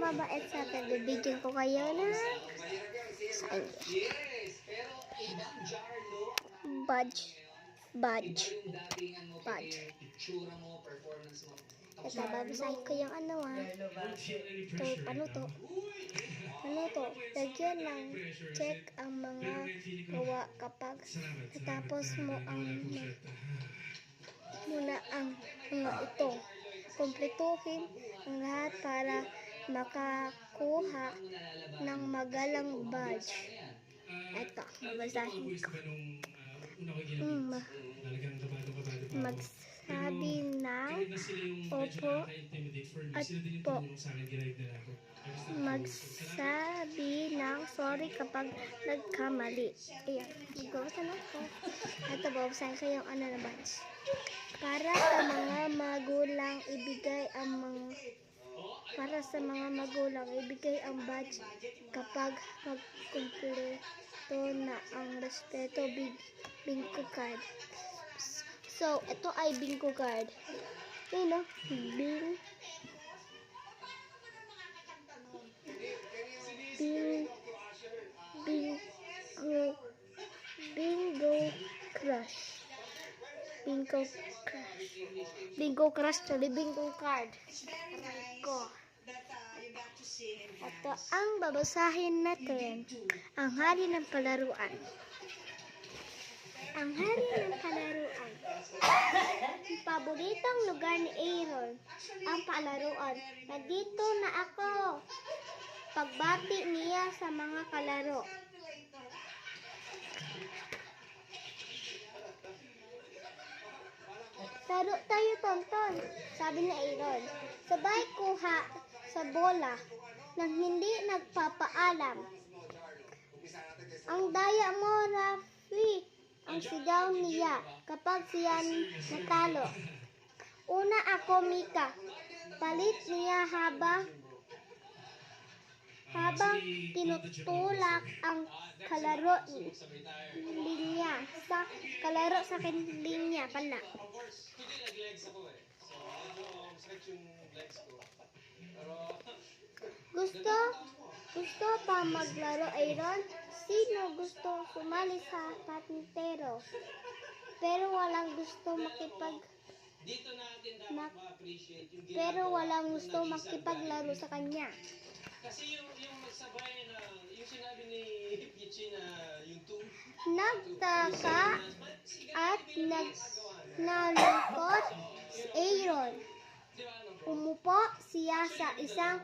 mabait sa atin. Bibigyan ko kayo ng badge. Ito, babasahin ko yung Ito, panuto. Lagyan ng check ang mga gawa kapag natapos mo muna ang mga ito. Kumpletuhin ang lahat para makakuha ng magalang badge. Ito, babasahin ko. Magsabi ng opo at po. Magsabi ng sorry kapag nagkamali. Ayan, mag-gawin na ako. Ito, babasahin ko yung na badge. Para sa mga magulang, ibigay ang badge kapag magkumpleto na ang respeto bingo card. So, ito ay bingo card. Bingo card. Ito ang babasahin natin. Ang hari ng palaruan. Ang paboritong lugar ni Aaron, ang palaruan. Nandito na ako. Pagbati niya sa mga kalaro. Laro tayo, tonton, sabi ni Aaron. Sabay kuha sa bola nang hindi nagpapaalam. Ang daya mo, Rafi, ang sigaw niya kapag siya natalo. Una ako, Mika. Palit niya habang tinutulak ang kalaro sa linya pala. Gusto pa maglaro, Aaron? Sino gusto sumali sa patintero? Pero walang gusto makipaglaro sa kanya. Kasi yung magsabay na, yung sinabi ni Pichi na yung two. Nagtaka at nalungkot si Aaron. Umupo siya sa isang